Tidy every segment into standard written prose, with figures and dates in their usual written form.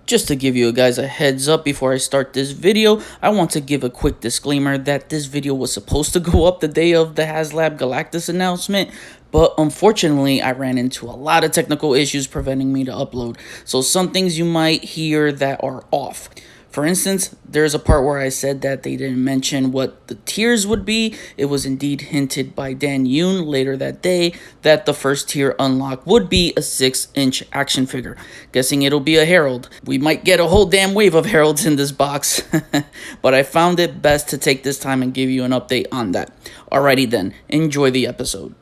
Just to give you guys a heads up before I start this video, I want to give a quick disclaimer that this video was supposed to go up the day of the Haslab Galactus announcement, but unfortunately I ran into a lot of technical issues preventing me to upload, so some things you might hear that are off. For instance, there's a part where I said that they didn't mention what the tiers would be. It was indeed hinted by Dan Yoon later that day that the first tier unlock would be a 6-inch action figure. Guessing it'll be a Herald. We might get a whole damn wave of Heralds in this box, but I found it best to take this time and give you an update on that. Alrighty then, enjoy the episode.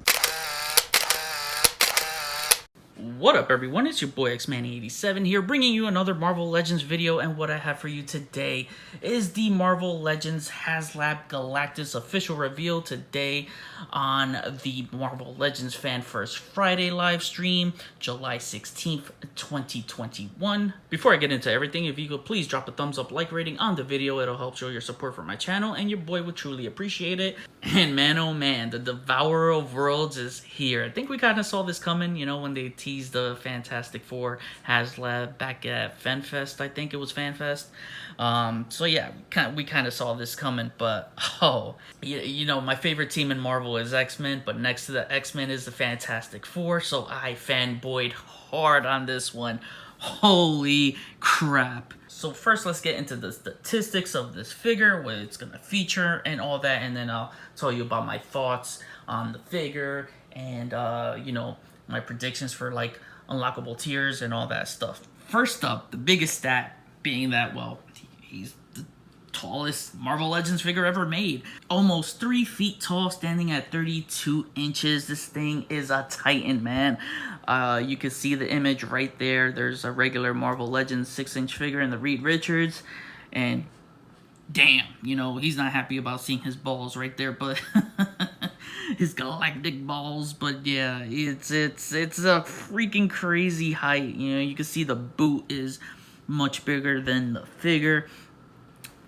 What up everyone, it's your boy Xman87 here, bringing you another Marvel Legends video, and what I have for you today is the Marvel Legends Haslab Galactus official reveal today on the Marvel Legends Fan First Friday live stream, July 16th, 2021. Before I get into everything, if you could please drop a thumbs up like rating on the video, it'll help show your support for my channel, and your boy would truly appreciate it. And man oh man, the Devourer of Worlds is here. I think we kind of saw this coming, you know, when they teased the Fantastic Four Haslab back at FanFest. I think it was FanFest. So yeah, we kind of saw this coming, but you know, my favorite team in Marvel is X-Men, but next to the X-Men is the Fantastic Four, so I fanboyed hard on this one. Holy crap. So first, let's get into the statistics of this figure, what it's going to feature and all that, and then I'll tell you about my thoughts on the figure and, you know, my predictions for, like, unlockable tiers and all that stuff. First up, the biggest stat being that, well, he's the tallest Marvel Legends figure ever made. Almost 3 feet tall, standing at 32 inches. This thing is a titan, man. You can see the image right there. There's a regular Marvel Legends 6-inch figure in the Reed Richards, and damn, you know, he's not happy about seeing his balls right there, but his galactic balls. But yeah, it's a freaking crazy height. You know, you can see the boot is much bigger than the figure,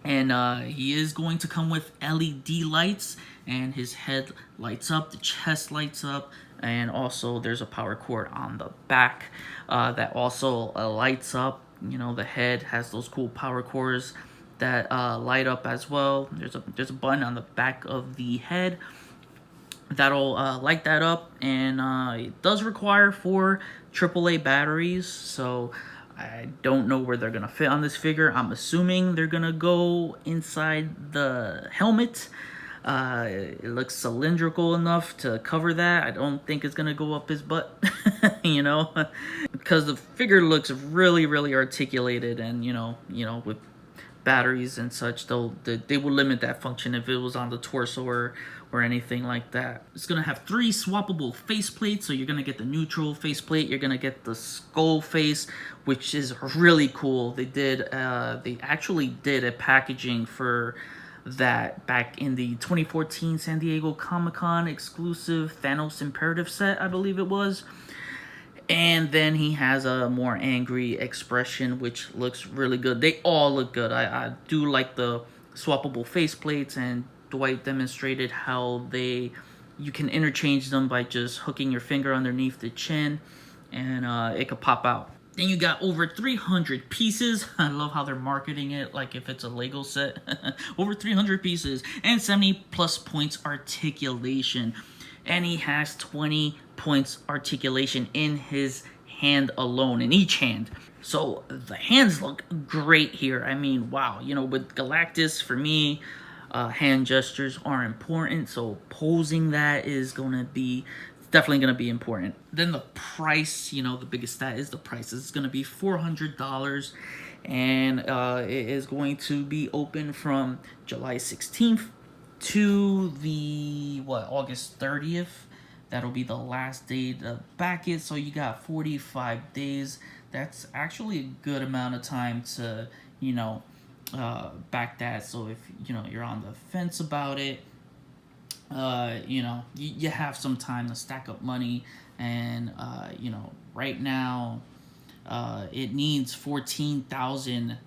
and he is going to come with LED lights, and his head lights up, the chest lights up, and also there's a power cord on the back that also lights up. You know, the head has those cool power cords that light up as well. There's a button on the back of the head that'll light that up, and it does require 4 AAA batteries, so I don't know where they're gonna fit on this figure. I'm assuming they're gonna go inside the helmet. It looks cylindrical enough to cover that. I don't think it's gonna go up his butt, you know, because the figure looks really articulated, and you know with batteries and such, they will limit that function if it was on the torso or anything like that. It's gonna have 3 swappable faceplates, so you're gonna get the neutral faceplate, you're gonna get the skull face, which is really cool. They actually did a packaging for that back in the 2014 San Diego Comic-Con exclusive Thanos Imperative set, I believe it was. And then he has a more angry expression, which looks really good. They all look good. I do like the swappable faceplates, and Dwight demonstrated how you can interchange them by just hooking your finger underneath the chin, and it could pop out. Then you got over 300 pieces. I love how they're marketing it like if it's a Lego set. Over 300 pieces and 70 plus points articulation. And he has 20 points articulation in his hand alone, in each hand. So the hands look great here. I mean, wow. You know, with Galactus, for me, hand gestures are important. So posing that is going to be definitely going to be important. Then the price, you know, the biggest stat is the price. It's going to be $400, and it is going to be open from July 16th to the August 30th. That'll be the last day to back it, so you got 45 days. That's actually a good amount of time to, you know, back that. So if, you know, you're on the fence about it, you know, you have some time to stack up money, and you know, right now it needs 14,000,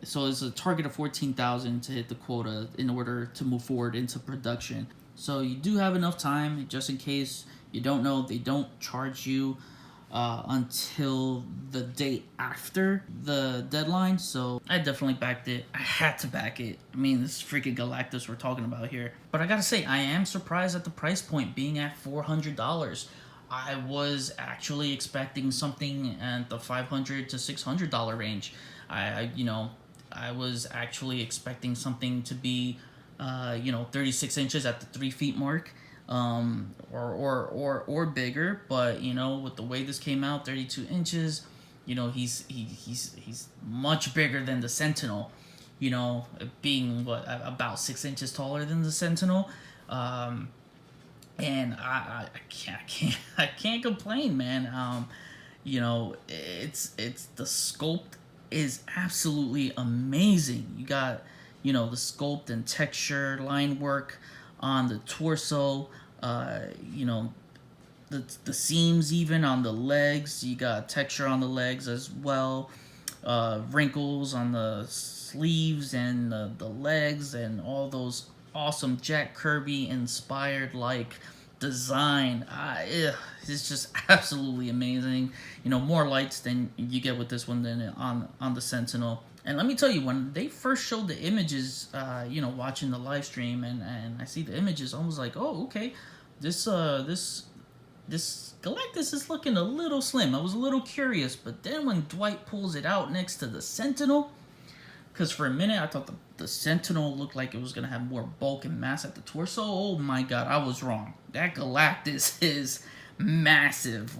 so it's a target of 14,000 to hit the quota in order to move forward into production. So you do have enough time, just in case you don't know. They don't charge you until the day after the deadline, so I definitely backed it. I had to back it. I mean, this is freaking Galactus we're talking about here. But I gotta say, I am surprised at the price point being at $400. I was actually expecting something at the $500 to $600 range. I was actually expecting something to be, 36 inches at the 3 feet mark, or bigger. But with the way this came out, 32 inches, he's much bigger than the Sentinel. Being about 6 inches taller than the Sentinel. And I can't complain, man. It's the sculpt is absolutely amazing. You got the sculpt and texture line work on the torso, the seams, even on the legs. You got texture on the legs as well, wrinkles on the sleeves and the legs, and all those awesome Jack Kirby inspired design. It's just absolutely amazing. More lights than you get with this one than on the Sentinel. And let me tell you, when they first showed the images, watching the live stream, and I see the images, I was like, oh, okay, this Galactus is looking a little slim. I was a little curious, but then when Dwight pulls it out next to the Sentinel, because for a minute I thought the Sentinel looked like it was going to have more bulk and mass at the torso. Oh my god, I was wrong. That Galactus is massive.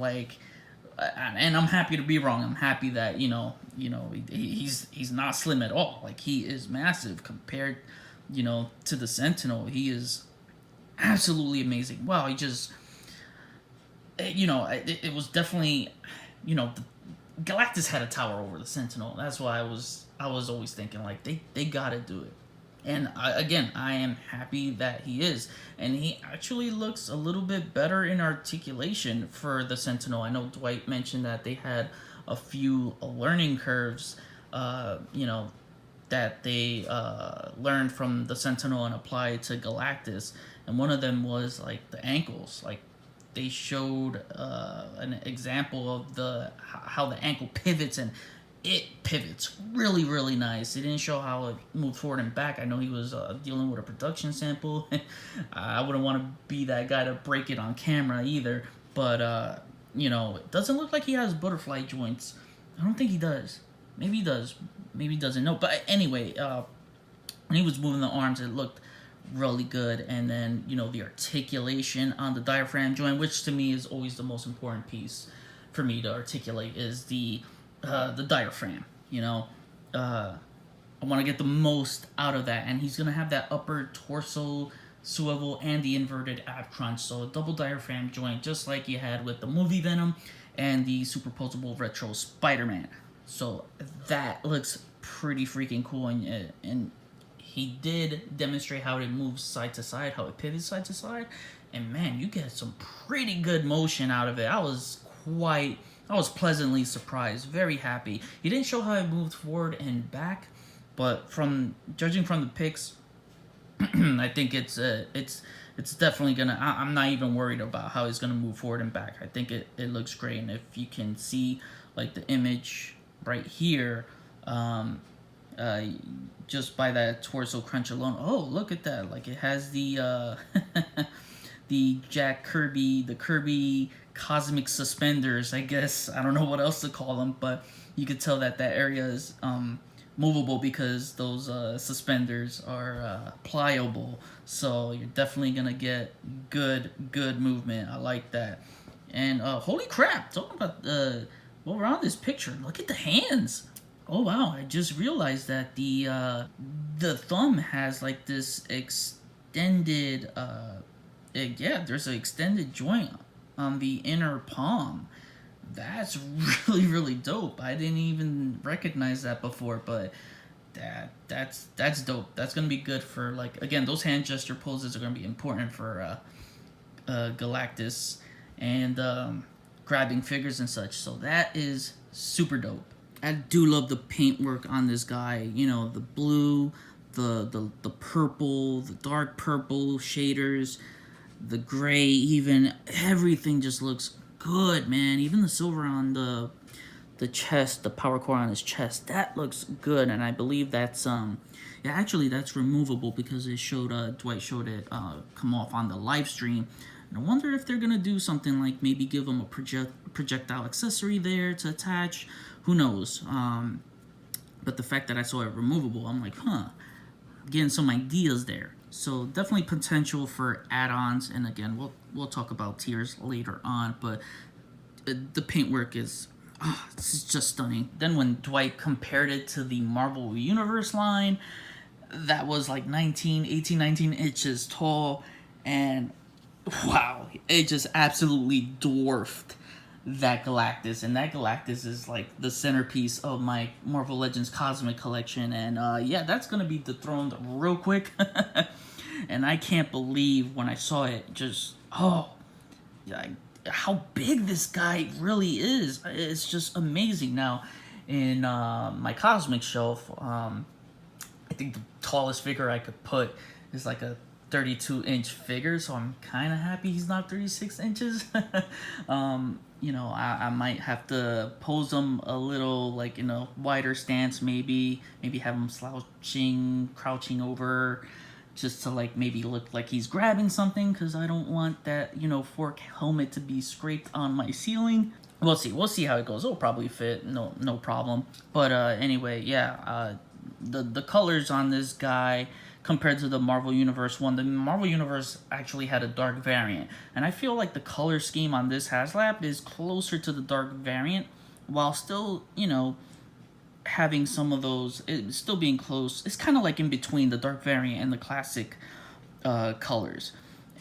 And I'm happy to be wrong. I'm happy that, he's not slim at all. He is massive compared, to the Sentinel. He is absolutely amazing. Wow, he just, it was definitely, Galactus had a tower over the Sentinel. That's why I was always thinking they gotta do it. And I am happy that he is, and he actually looks a little bit better in articulation for the Sentinel. I know Dwight mentioned that they had a few learning curves, that they learned from the Sentinel and applied to Galactus, and one of them was the ankles. They showed an example of how the ankle pivots, and it pivots really, really nice. It didn't show how it moved forward and back. I know he was dealing with a production sample. I wouldn't want to be that guy to break it on camera either. But, it doesn't look like he has butterfly joints. I don't think he does. Maybe he does. Maybe he doesn't know. But anyway, when he was moving the arms, it looked really good. And then, the articulation on the diaphragm joint, which to me is always the most important piece for me to articulate, is the diaphragm. I want to get the most out of that, and he's gonna have that upper torso swivel and the inverted ab crunch, so a double diaphragm joint, just like you had with the movie Venom and the superposable retro Spider-Man. So that looks pretty freaking cool, and he did demonstrate how it moves side to side, how it pivots side to side, and man, you get some pretty good motion out of it. I was pleasantly surprised, very happy. He didn't show how it moved forward and back, but judging from the pics, I think it's definitely gonna. I'm not even worried about how it's gonna move forward and back. I think it looks great, and if you can see the image right here, just by that torso crunch alone. Oh, look at that! It has the the Jack Kirby, the Kirby cosmic suspenders, I guess. I don't know what else to call them, but you could tell that area is movable because those suspenders are pliable. So you're definitely gonna get good movement. I like that. And holy crap! Talking about while we're on this picture, look at the hands. Oh wow! I just realized that the thumb has this extended. There's an extended joint on the inner palm. That's really, really dope. I didn't even recognize that before, but that's dope. That's gonna be good for again, those hand gesture poses are gonna be important for Galactus and grabbing figures and such. So that is super dope. I do love the paintwork on this guy. The blue, the purple, the dark purple shaders, the gray, even everything just looks good, man. Even the silver on the chest, the power core on his chest, that looks good. And I believe that's yeah, actually that's removable because it showed Dwight showed it come off on the live stream. And I wonder if they're gonna do something like maybe give him a projectile accessory there to attach. Who knows? But the fact that I saw it removable, I'm like, huh, getting some ideas there. So definitely potential for add-ons. And again, we'll talk about tiers later on. But the paintwork is it's just stunning. Then when Dwight compared it to the Marvel Universe line, that was like 18, 19 inches tall, and wow, it just absolutely dwarfed that Galactus. And that Galactus is like the centerpiece of my Marvel Legends Cosmic collection. And yeah, that's gonna be dethroned real quick. And I can't believe when I saw it, just yeah, how big this guy really is. It's just amazing. Now in my Cosmic shelf, I think the tallest figure I could put is like a 32-inch figure, so I'm kind of happy he's not 36 inches. You know, I might have to pose him a little, like, you know, wider stance, maybe have him slouching, crouching over, just to like maybe look like he's grabbing something, because I don't want that, you know, fork helmet to be scraped on my ceiling. We'll see how it goes. It'll probably fit, no problem. But anyway, yeah, the colors on this guy compared to the Marvel Universe one, the Marvel Universe actually had a dark variant, and I feel like the color scheme on this Haslab is closer to the dark variant, while still, you know, having some of those, it still being close. It's kind of like in between the dark variant and the classic colors.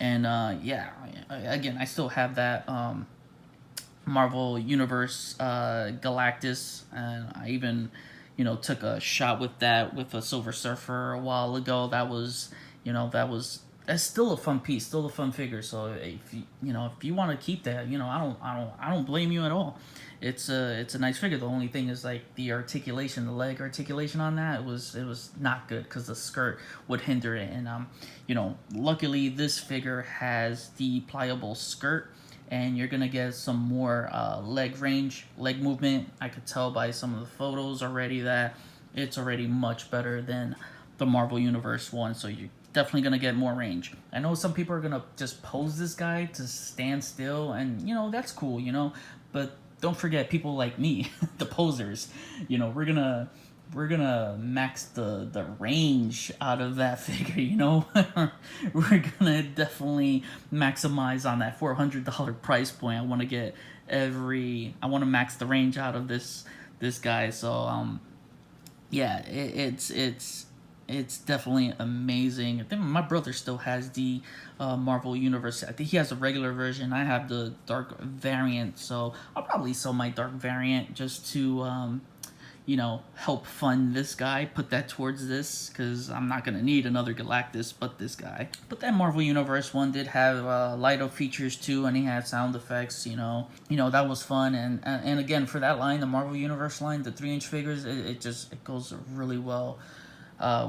And yeah, again, I still have that Marvel Universe Galactus, and I even, you know, took a shot with that with a Silver Surfer a while ago. That was, you know, that's still a fun piece, still a fun figure. So if you know, if you want to keep that, you know, I don't blame you at all. It's a nice figure. The only thing is like the articulation, the leg articulation on that, it was not good because the skirt would hinder it. And you know, luckily this figure has the pliable skirt, and you're gonna get some more leg range, leg movement. I could tell by some of the photos already that it's already much better than the Marvel Universe one, so you're definitely gonna get more range. I know some people are gonna just pose this guy to stand still, and you know, that's cool, you know, but don't forget people like me, the posers. You know, we're gonna max the range out of that figure, you know. We're gonna definitely maximize on that $400 price point. I want to max the range out of this guy. So yeah, it's definitely amazing. I think my brother still has the Marvel Universe. I think he has a regular version. I have the dark variant, so I'll probably sell my dark variant just to you know, help fund this guy, put that towards this, because I'm not gonna need another Galactus but this guy. But that Marvel Universe one did have light up features too, and he had sound effects. You know that was fun. And again, for that line, the Marvel Universe line, the 3-inch figures, it goes really well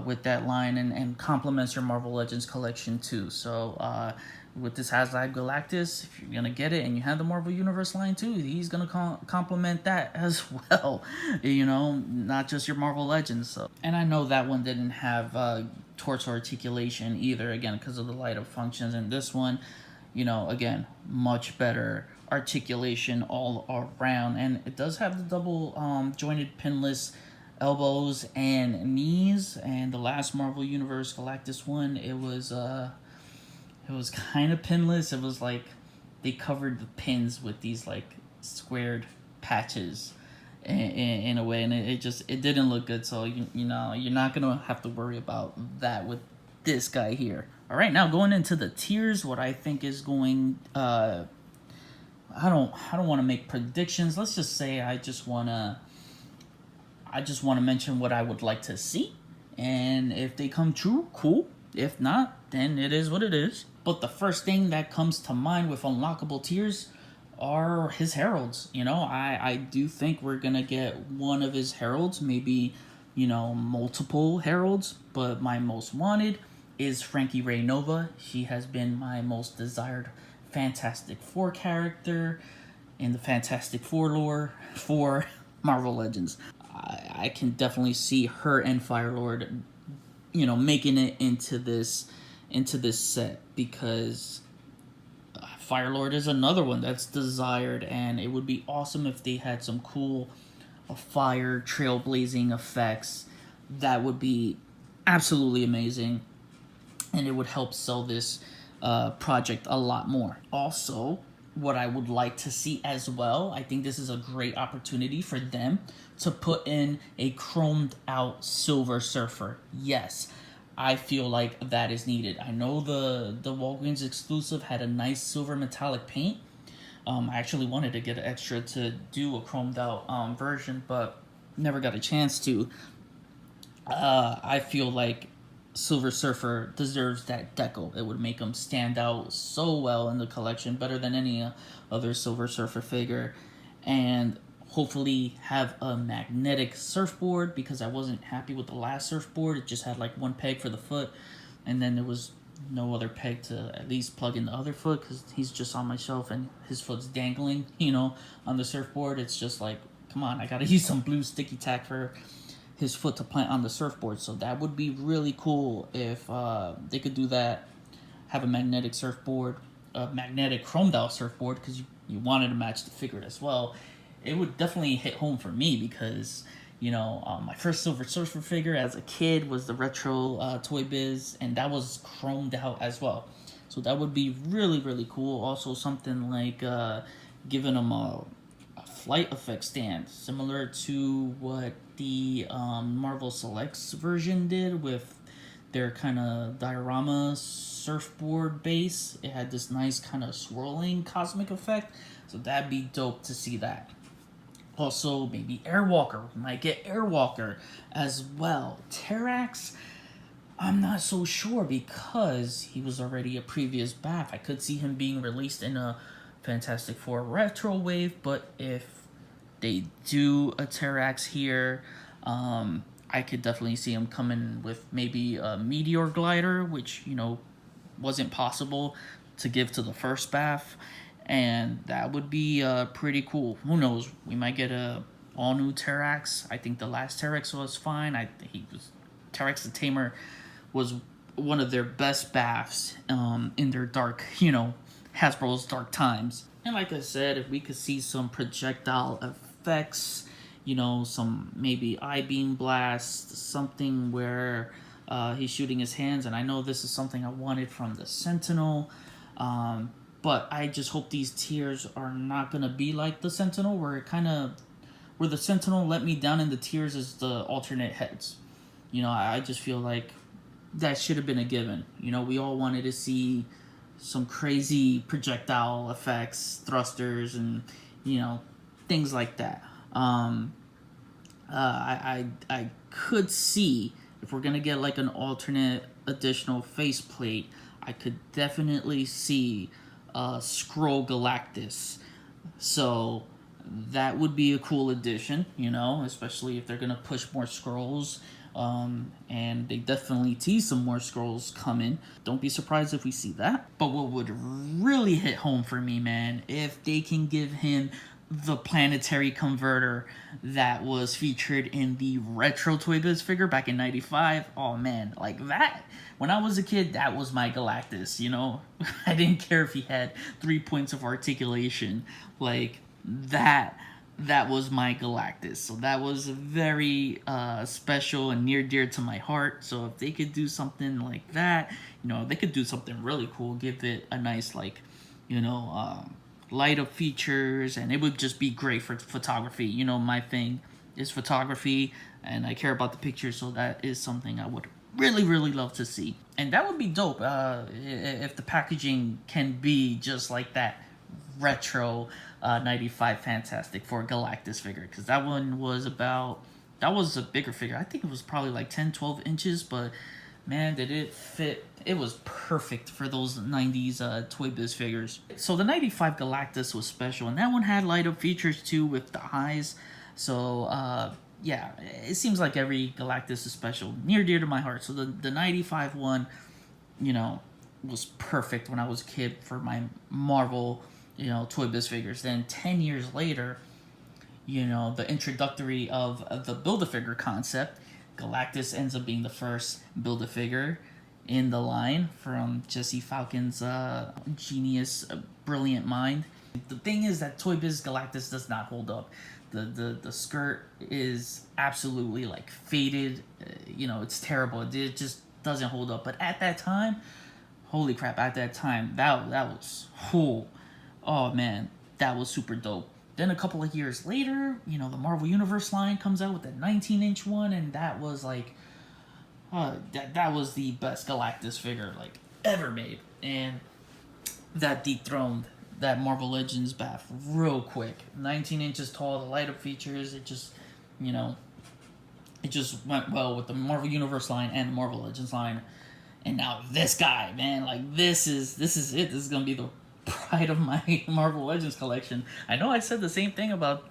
with that line, and complements your Marvel Legends collection too. So with this Haslab Galactus, if you're gonna get it and you have the Marvel Universe line too, he's gonna complement that as well. You know, not just your Marvel Legends. So, and I know that one didn't have torso articulation either, again because of the light up functions. And this one, you know, again, much better articulation all around, and it does have the double jointed pinless elbows and knees. And the last Marvel Universe Galactus one, it was kind of pinless. It was like they covered the pins with these like squared patches in a way, and it didn't look good. So you know, you're not gonna have to worry about that with this guy here. All right, now going into the tiers, what I think is going I don't want to make predictions. Let's just say I just want to mention what I would like to see, and if they come true, cool. If not, then it is what it is. But the first thing that comes to mind with unlockable tiers are his Heralds. You know, I do think we're gonna get one of his Heralds, maybe, you know, multiple Heralds, but my most wanted is Frankie Ray Nova. She has been my most desired Fantastic Four character. in the Fantastic Four lore for Marvel Legends. I can definitely see her and Firelord, you know, making it into this set, because Firelord is another one that's desired, and it would be awesome if they had some cool fire trailblazing effects. That would be absolutely amazing, and it would help sell this project a lot more. Also, what I would like to see as well, I think this is a great opportunity for them to put in a chromed out Silver Surfer. Yes, I feel like that is needed. I know the Walgreens exclusive had a nice silver metallic paint. I actually wanted to get an extra to do a chromed out version, but never got a chance to. I feel like Silver Surfer deserves that deco. It would make him stand out so well in the collection, better than any other Silver Surfer figure. And hopefully have a magnetic surfboard, because I wasn't happy with the last surfboard. It just had like one peg for the foot, and then there was no other peg to at least plug in the other foot, because he's just on my shelf and his foot's dangling, you know, on the surfboard. It's just like, come on, I gotta use some blue sticky tack for his foot to plant on the surfboard. So that would be really cool if they could do that. Have a magnetic surfboard, a magnetic chromed out surfboard, because you wanted to match the figure as well. It would definitely hit home for me, because, you know, my first Silver Surfer figure as a kid was the Retro Toy Biz, and that was chromed out as well. So that would be really, really cool. Also, something like giving them a flight effect stand, similar to what the Marvel Selects version did with their kind of diorama surfboard base. It had this nice kind of swirling cosmic effect, so that'd be dope to see that. Also, maybe Airwalker. We might get Airwalker as well. Terrax, I'm not so sure, because he was already a previous BAF. I could see him being released in a Fantastic Four retro wave, but if they do a Terrax here, I could definitely see him coming with maybe a Meteor Glider, which, you know, wasn't possible to give to the first BAF, and that would be pretty cool. Who knows? We might get a all new Terrax. I think the last Terrax was fine. Terrax the Tamer was one of their best BAFs in their dark, you know, Hasbro's dark times. And like I said, if we could see some projectile effects, you know, some maybe I-beam blast, something where he's shooting his hands. And I know this is something I wanted from the Sentinel, but I just hope these tiers are not going to be like the Sentinel, where the Sentinel let me down in the tiers as the alternate heads. You know, I just feel like that should have been a given. You know, we all wanted to see some crazy projectile effects, thrusters, and, you know, things like that. I could see, if we're gonna get like an alternate additional faceplate, I could definitely see Scroll Galactus. So that would be a cool addition, you know, especially if they're gonna push more scrolls. And they definitely tease some more scrolls coming. Don't be surprised if we see that. But what would really hit home for me, man, if they can give him the planetary converter that was featured in the Retro Toy Biz figure back in '95. Oh man, like that. When I was a kid, that was my Galactus, you know? I didn't care if he had 3 points of articulation. Like, that was my Galactus. So that was very special and near dear to my heart. So if they could do something like that, you know, they could do something really cool, give it a nice, like, you know, light up features, and it would just be great for photography. You know, my thing is photography, and I care about the pictures, so that is something I would really, really love to see. And that would be dope if the packaging can be just like that retro 95 Fantastic Four Galactus figure, because that one was that was a bigger figure. I think it was probably like 10-12 inches, but man, did it fit. It was perfect for those 90s Toy Biz figures. So the 95 Galactus was special, and that one had light up features too with the eyes. So yeah, it seems like every Galactus is special, near dear to my heart. So the 95 one, you know, was perfect when I was a kid for my Marvel Toy Biz figures. Then 10 years later, the introductory of the Build-A-Figure concept, Galactus ends up being the first Build-A-Figure in the line from Jesse Falcon's genius, brilliant mind. The thing is that Toy Biz Galactus does not hold up. The skirt is absolutely like faded. It's terrible. It just doesn't hold up. But at that time, holy crap! At that time, that was cool. Oh man, that was super dope. Then a couple of years later, the Marvel Universe line comes out with the 19-inch one, and that was like, that was the best Galactus figure like ever made, and that dethroned that Marvel Legends bath real quick. 19 inches tall, the light up features, it just went well with the Marvel Universe line and the Marvel Legends line. And now this guy, man, like this is it. This is gonna be the pride of my Marvel Legends collection. I know I said the same thing about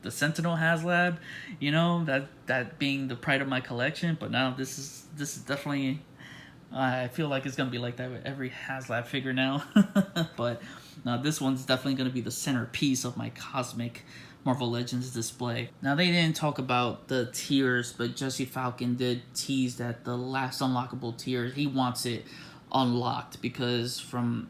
the Sentinel Haslab, that being the pride of my collection, but now this is definitely, I feel like it's gonna be like that with every Haslab figure now. But this one's definitely gonna be the centerpiece of my cosmic Marvel Legends display. Now, they didn't talk about the tiers, but Jesse Falcon did tease that the last unlockable tier, he wants it unlocked because from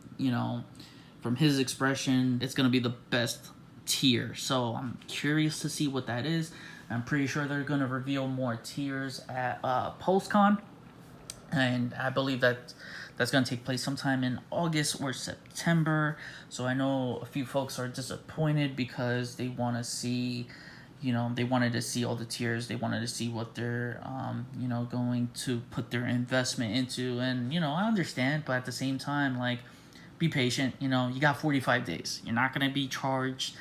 his expression, it's gonna be the best tier. So I'm curious to see what that is. I'm pretty sure they're gonna reveal more tiers at PostCon, and I believe that's going to take place sometime in August or September. So I know a few folks are disappointed because they want to see, they wanted to see all the tiers. They wanted to see what they're, going to put their investment into. And, I understand, but at the same time, like, be patient. You got 45 days. You're not going to be charged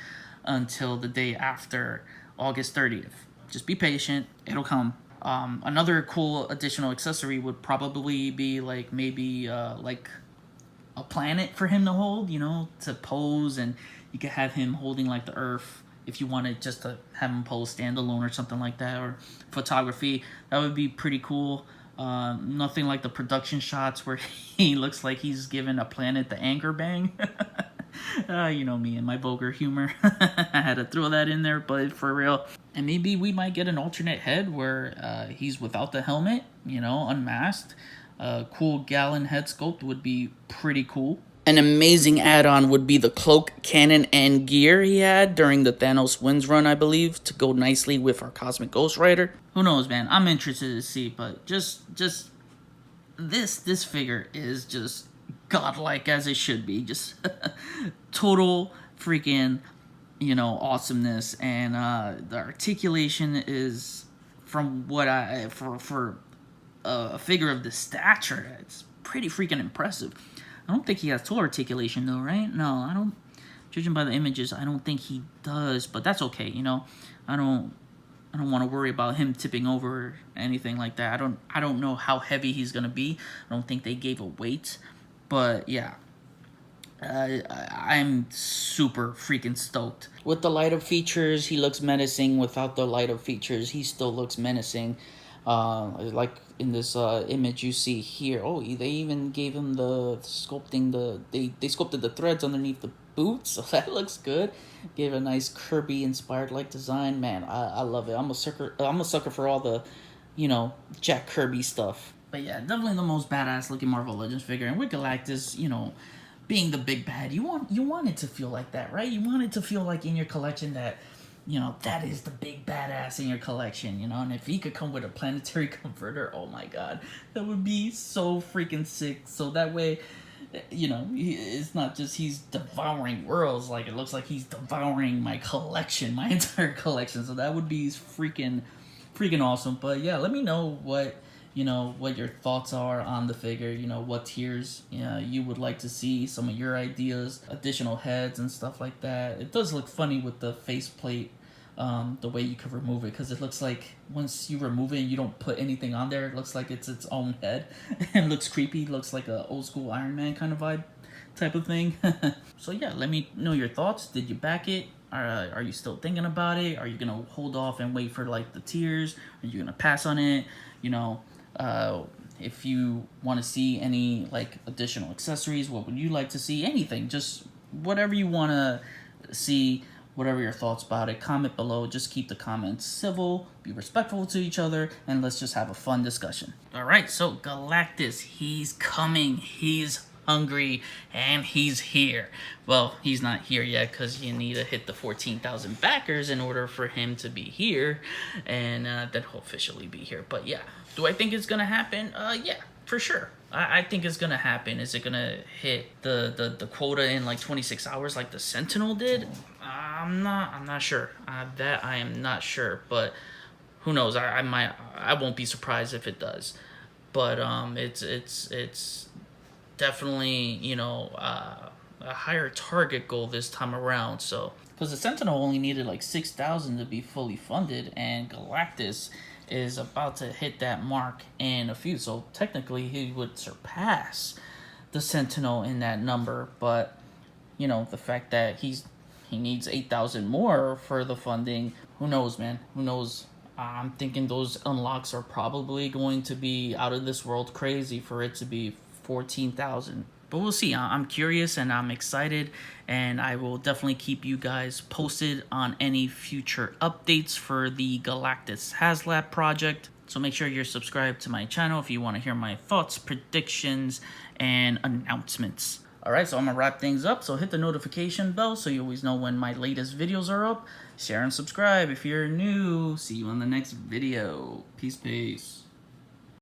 until the day after August 30th. Just be patient. It'll come. Another cool additional accessory would probably be like maybe like a planet for him to hold, to pose, and you could have him holding like the Earth if you wanted just to have him pose standalone or something like that, or photography. That would be pretty cool. Nothing like the production shots where he looks like he's giving a planet the anger bang. Me and my vulgar humor. I had to throw that in there, but for real. And maybe we might get an alternate head where he's without the helmet, unmasked. Cool Gallon head sculpt would be pretty cool. An amazing add-on would be the cloak, cannon, and gear he had during the Thanos Wins run, I believe, to go nicely with our Cosmic Ghost Rider. Who knows, man? I'm interested to see, but just this figure is just godlike as it should be. Just total freaking, awesomeness, and the articulation is, from what for a figure of this stature, it's pretty freaking impressive. I don't think he has tool articulation though, right? No, I don't. Judging by the images, I don't think he does, but that's okay. I don't want to worry about him tipping over or anything like that. I don't know how heavy he's gonna be. I don't think they gave a weight, but yeah. I'm super freaking stoked. With the light up features, he looks menacing. Without the light up features, he still looks menacing. Like in this image you see here. Oh, they even gave him the sculpting. They sculpted the threads underneath the boots, so that looks good. Gave a nice Kirby inspired like design. Man, I love it. I'm a sucker for all the, Jack Kirby stuff. But yeah, definitely the most badass looking Marvel Legends figure. And with Galactus, being the big bad, you want it to feel like that, right? You want it to feel like in your collection that, that is the big badass in your collection, and if he could come with a planetary converter, oh my god, that would be so freaking sick. So that way, it's not just he's devouring worlds, like it looks like he's devouring my collection, my entire collection. So that would be freaking awesome. But yeah, let me know what your thoughts are on the figure, what tiers you would like to see, some of your ideas, additional heads and stuff like that. It does look funny with the faceplate, the way you could remove it, because it looks like once you remove it and you don't put anything on there, it looks like it's its own head. It looks creepy, looks like a old school Iron Man kind of vibe type of thing. So yeah, let me know your thoughts. Did you back it? Are you still thinking about it? Are you gonna hold off and wait for like the tiers? Are you gonna pass on it? If you want to see any like additional accessories, what would you like to see? Anything, just whatever you want to see, whatever your thoughts about it, comment below. Just keep the comments civil, be respectful to each other, and let's just have a fun discussion. Alright, so Galactus, he's coming, he's hungry, and he's here. Well, he's not here yet because you need to hit the 14,000 backers in order for him to be here, and then he'll officially be here. But yeah, do I think it's gonna happen? Yeah, for sure. I think it's gonna happen. Is it gonna hit the quota in like 26 hours like the Sentinel did? I'm not sure. That I am not sure, but who knows? I won't be surprised if it does. But it's definitely, you know, a higher target goal this time around. So because the Sentinel only needed like 6,000 to be fully funded, and Galactus is about to hit that mark in a few. So technically he would surpass the Sentinel in that number. But you know, the fact that he needs 8,000 more for the funding, who knows, man? Who knows? I'm thinking those unlocks are probably going to be out of this world crazy for it to be 14,000. But we'll see. I'm curious and I'm excited, and I will definitely keep you guys posted on any future updates for the Galactus Haslab project. So make sure you're subscribed to my channel if you want to hear my thoughts, predictions, and announcements. Alright, so I'm going to wrap things up, so hit the notification bell so you always know when my latest videos are up. Share and subscribe if you're new. See you on the next video. Peace.